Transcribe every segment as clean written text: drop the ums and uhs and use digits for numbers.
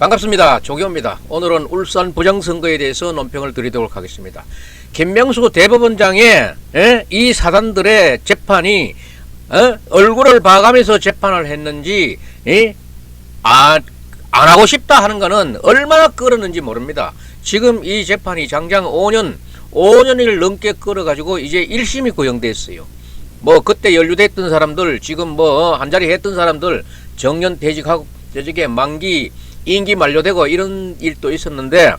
반갑습니다. 조기호입니다. 오늘은 울산 부정선거에 대해서 논평을 드리도록 하겠습니다. 김명수 대법원장의 이 사단들의 재판이 얼굴을 봐가면서 재판을 했는지 안 하고 싶다 하는 것은 얼마나 끌었는지 모릅니다. 지금 이 재판이 장장 5년을 넘게 끌어가지고 이제 1심이 구형됐어요. 뭐 그때 연루됐던 사람들, 지금 뭐 한자리 했던 사람들 정년 퇴직하고 퇴직에 만기 임기 만료되고 이런 일도 있었는데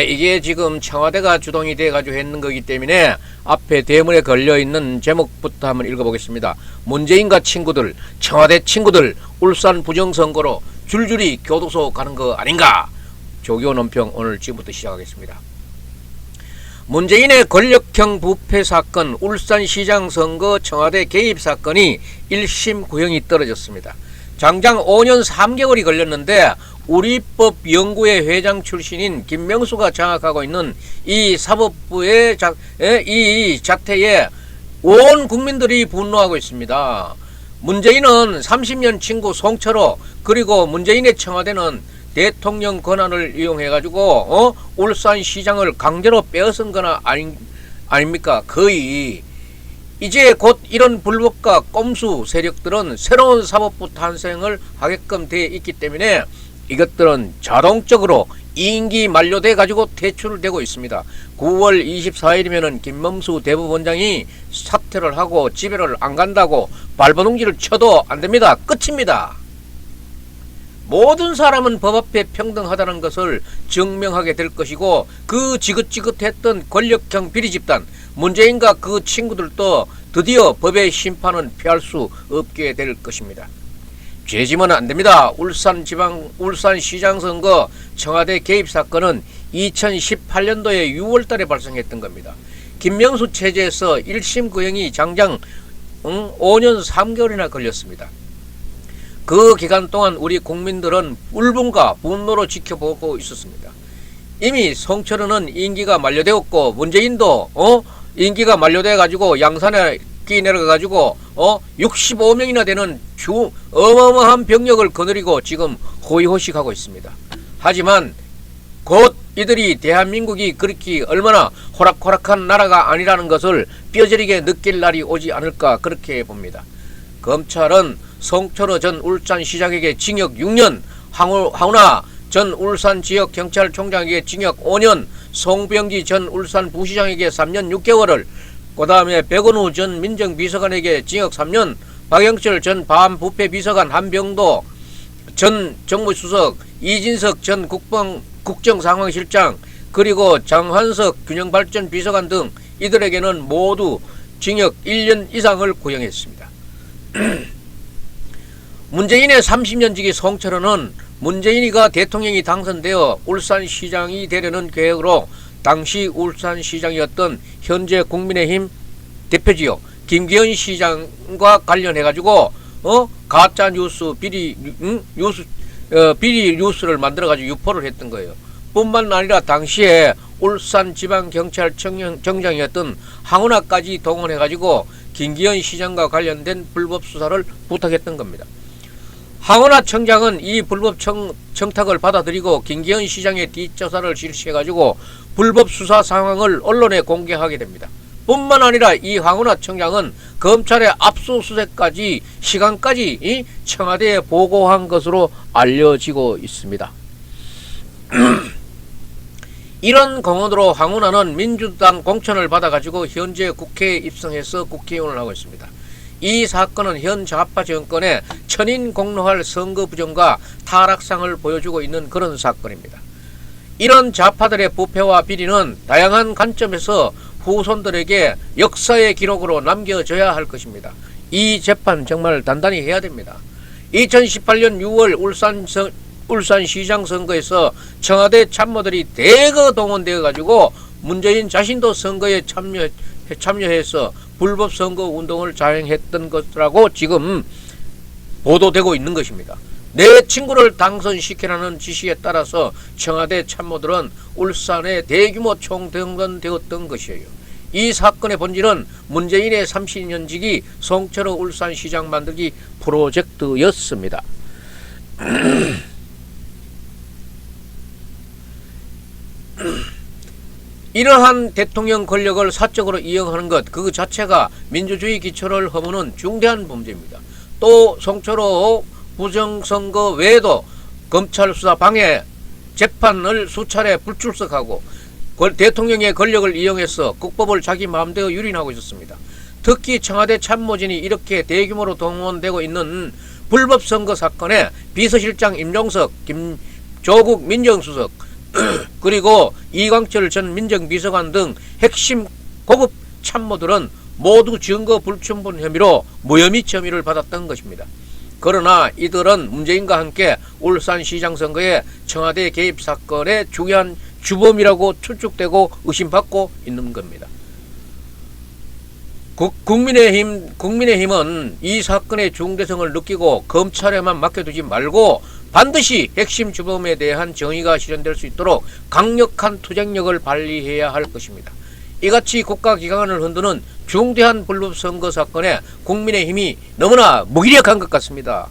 이게 지금 청와대가 주동이 돼가지고 했는 거기 때문에 앞에 대문에 걸려있는 제목부터 한번 읽어보겠습니다. 문재인과 친구들, 청와대 친구들 울산 부정선거로 줄줄이 교도소 가는 거 아닌가? 조기호 논평 오늘 지금부터 시작하겠습니다. 문재인의 권력형 부패 사건, 울산시장 선거 청와대 개입 사건이 1심 구형이 떨어졌습니다. 장장 5년 3개월이 걸렸는데 우리법 연구회 회장 출신인 김명수가 장악하고 있는 이 사법부의 이 자태에 온 국민들이 분노하고 있습니다. 문재인은 30년 친구 송철호, 그리고 문재인의 청와대는 대통령 권한을 이용해 가지고 울산시장을 강제로 빼앗은 거나 아닙니까? 거의 이제 곧 이런 불법과 꼼수 세력들은 새로운 사법부 탄생을 하게끔 되어 있기 때문에 이것들은 자동적으로 임기 만료돼 가지고 퇴출되고 있습니다. 9월 24일이면은 김명수 대법원장이 사퇴를 하고 집에를 안 간다고 발버둥지를 쳐도 안 됩니다. 끝입니다. 모든 사람은 법 앞에 평등하다는 것을 증명하게 될 것이고, 그 지긋지긋했던 권력형 비리 집단 문재인과 그 친구들도 드디어 법의 심판은 피할 수 없게 될 것입니다. 죄지면 안 됩니다. 울산시장 선거 청와대 개입 사건은 2018년도에 6월달에 발생했던 겁니다. 김명수 체제에서 1심 구형이 장장 5년 3개월이나 걸렸습니다. 그 기간 동안 우리 국민들은 울분과 분노로 지켜보고 있었습니다. 이미 송철호는 임기가 만료되었고, 문재인도 임기가 만료돼 가지고 양산에 끼 내려가 가지고 65명이나 되는 어마어마한 병력을 거느리고 지금 호의호식하고 있습니다. 하지만 곧 이들이 대한민국이 그렇게 얼마나 호락호락한 나라가 아니라는 것을 뼈저리게 느낄 날이 오지 않을까, 그렇게 봅니다. 검찰은 송철호 전 울산시장에게 징역 6년, 황운하 전 울산지역경찰총장에게 징역 5년, 송병기 전 울산부시장에게 3년 6개월을, 그 다음에 백원우 전 민정비서관에게 징역 3년, 박영철 전 반부패비서관, 한병도 전 정무수석, 이진석 전 국정상황실장, 그리고 장한석 균형발전비서관 등 이들에게는 모두 징역 1년 이상을 구형했습니다. 문재인의 30년지기 송철호는 문재인이가 대통령이 당선되어 울산시장이 되려는 계획으로 당시 울산시장이었던 현재 국민의힘 대표지요 김기현 시장과 관련해 가지고 가짜 뉴스 비리 뉴스를 만들어 가지고 유포를 했던 거예요. 뿐만 아니라 당시에 울산지방경찰청장이었던 황운하까지 동원해 가지고 김기현 시장과 관련된 불법 수사를 부탁했던 겁니다. 황운하 청장은 이 불법 청탁을 받아들이고 김기현 시장의 뒷조사를 실시해가지고 불법 수사 상황을 언론에 공개하게 됩니다. 뿐만 아니라 이 황운하 청장은 검찰의 압수수색까지 시간까지 청와대에 보고한 것으로 알려지고 있습니다. 이런 공헌으로 황운하는 민주당 공천을 받아가지고 현재 국회에 입성해서 국회의원을 하고 있습니다. 이 사건은 현 좌파 정권의 천인공노할 선거 부정과 타락상을 보여주고 있는 그런 사건입니다. 이런 좌파들의 부패와 비리는 다양한 관점에서 후손들에게 역사의 기록으로 남겨져야 할 것입니다. 이 재판 정말 단단히 해야 됩니다. 2018년 6월 울산시장 선거에서 청와대 참모들이 대거 동원되어 가지고 문재인 자신도 선거에 참여해서 불법 선거 운동을 자행했던 것이라고 지금 보도되고 있는 것입니다. 내 친구를 당선시키라는 지시에 따라서 청와대 참모들은 울산에 대규모 총동원되었던 것이에요. 이 사건의 본질은 문재인의 30년지기 송철호 울산시장 만들기 프로젝트였습니다. 이러한 대통령 권력을 사적으로 이용하는 것 그 자체가 민주주의 기초를 허무는 중대한 범죄입니다. 또 송철호 부정선거 외에도 검찰 수사 방해 재판을 수차례 불출석하고 대통령의 권력을 이용해서 국법을 자기 마음대로 유린하고 있었습니다. 특히 청와대 참모진이 이렇게 대규모로 동원되고 있는 불법 선거 사건에 비서실장 임종석, 조국 민정수석 그리고 이광철 전 민정비서관 등 핵심 고급 참모들은 모두 증거 불충분 혐의로 무혐의 처리를 받았던 것입니다. 그러나 이들은 문재인과 함께 울산시장 선거에 청와대 개입 사건의 중요한 주범이라고 추측되고 의심받고 있는 겁니다. 국민의힘은 이 사건의 중대성을 느끼고 검찰에만 맡겨두지 말고 반드시 핵심 주범에 대한 정의가 실현될 수 있도록 강력한 투쟁력을 발휘해야 할 것입니다. 이같이 국가기강을 흔드는 중대한 불법 선거 사건에 국민의힘이 너무나 무기력한 것 같습니다.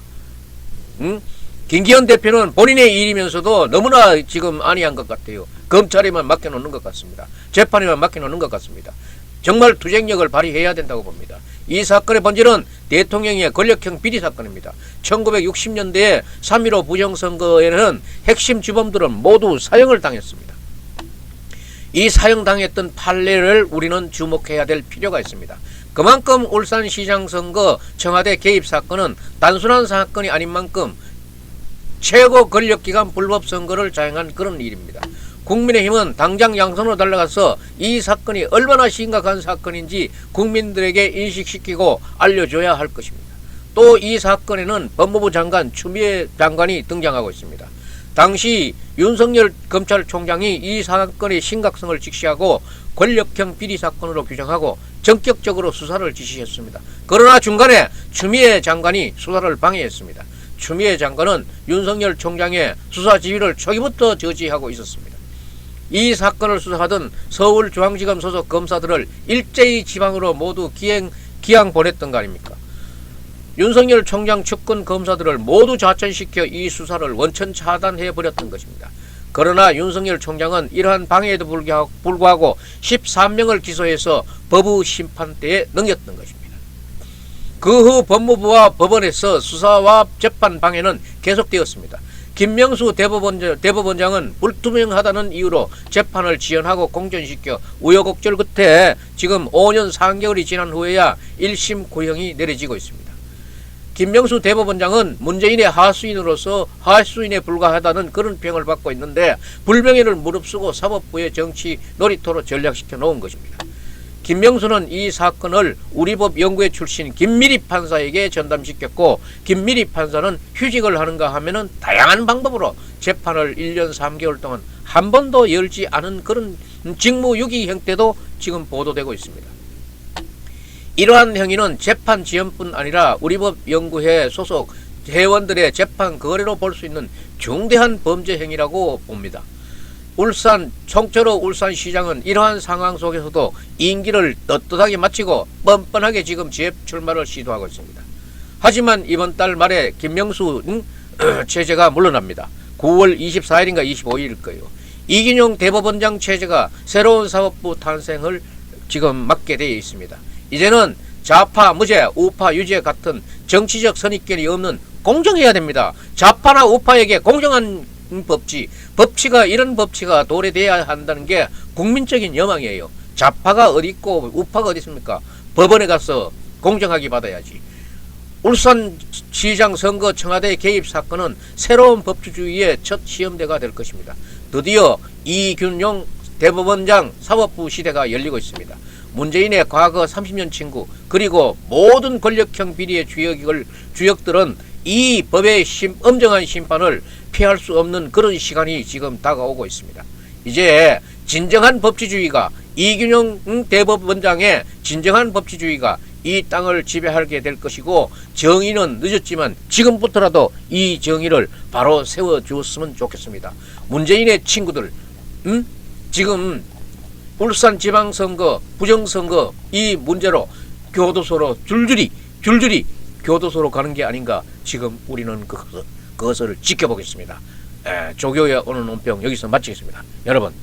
김기현 대표는 본인의 일이면서도 너무나 지금 안이한 것 같아요. 검찰에만 맡겨놓는 것 같습니다. 재판에만 맡겨놓는 것 같습니다. 정말 투쟁력을 발휘해야 된다고 봅니다. 이 사건의 본질은 대통령의 권력형 비리 사건입니다. 1960년대에 3.15 부정선거에는 핵심 주범들은 모두 사형을 당했습니다. 이 사형당했던 판례를 우리는 주목해야 될 필요가 있습니다. 그만큼 울산시장 선거 청와대 개입 사건은 단순한 사건이 아닌 만큼 최고 권력기관 불법 선거를 자행한 그런 일입니다. 국민의힘은 당장 양손으로 달려가서 이 사건이 얼마나 심각한 사건인지 국민들에게 인식시키고 알려줘야 할 것입니다. 또 이 사건에는 법무부 장관 추미애 장관이 등장하고 있습니다. 당시 윤석열 검찰총장이 이 사건의 심각성을 직시하고 권력형 비리 사건으로 규정하고 전격적으로 수사를 지시했습니다. 그러나 중간에 추미애 장관이 수사를 방해했습니다. 추미애 장관은 윤석열 총장의 수사 지휘를 초기부터 저지하고 있었습니다. 이 사건을 수사하던 서울중앙지검 소속 검사들을 일제히 지방으로 모두 기양 보냈던 거 아닙니까? 윤석열 총장 측근 검사들을 모두 좌천시켜 이 수사를 원천 차단해버렸던 것입니다. 그러나 윤석열 총장은 이러한 방해에도 불구하고 13명을 기소해서 법의 심판대에 넘겼던 것입니다. 그 후 법무부와 법원에서 수사와 재판 방해는 계속되었습니다. 김명수 대법원장은 불투명하다는 이유로 재판을 지연하고 공전시켜 우여곡절 끝에 지금 5년 4개월이 지난 후에야 1심 구형이 내려지고 있습니다. 김명수 대법원장은 문재인의 하수인으로서 하수인에 불과하다는 그런 평을 받고 있는데 불명예를 무릅쓰고 사법부의 정치 놀이터로 전략시켜 놓은 것입니다. 김명수는 이 사건을 우리법 연구회 출신 김미리 판사에게 전담시켰고 김미리 판사는 휴직을 하는가 하면은 다양한 방법으로 재판을 1년 3개월 동안 한 번도 열지 않은 그런 직무유기 형태도 지금 보도되고 있습니다. 이러한 행위는 재판 지연뿐 아니라 우리법 연구회 소속 회원들의 재판 거래로 볼 수 있는 중대한 범죄 행위라고 봅니다. 송철호 울산시장은 이러한 상황 속에서도 임기를 떳떳하게 마치고 뻔뻔하게 지금 재출마를 시도하고 있습니다. 하지만 이번 달 말에 김명수 체제가 물러납니다. 9월 24일인가 25일일 거예요. 이균용 대법원장 체제가 새로운 사법부 탄생을 지금 맡게 되어 있습니다. 이제는 좌파 무죄, 우파 유죄 같은 정치적 선입견이 없는 공정해야 됩니다. 좌파나 우파에게 공정한 법치가 이런 법치가 도래돼야 한다는 게 국민적인 여망이에요. 좌파가 어디 있고 우파가 어디 있습니까? 법원에 가서 공정하게 받아야지. 울산시장 선거 청와대 개입 사건은 새로운 법치주의의 첫 시험대가 될 것입니다. 드디어 이균용 대법원장 사법부 시대가 열리고 있습니다. 문재인의 과거 30년 친구 그리고 모든 권력형 비리의 주역들은 이 법의 엄정한 심판을 피할 수 없는 그런 시간이 지금 다가오고 있습니다. 이제 진정한 법치주의가 이균용 대법원장의 진정한 법치주의가 이 땅을 지배하게 될 것이고 정의는 늦었지만 지금부터라도 이 정의를 바로 세워주었으면 좋겠습니다. 문재인의 친구들 지금 울산지방선거 부정선거 이 문제로 교도소로 줄줄이 교도소로 가는 게 아닌가 지금 우리는 그것을 지켜보겠습니다. 조교의 오늘 논평 여기서 마치겠습니다. 여러분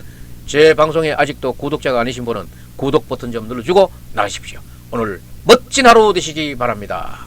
제 방송에 아직도 구독자가 아니신 분은 구독 버튼 좀 눌러주고 나가십시오. 오늘 멋진 하루 되시기 바랍니다.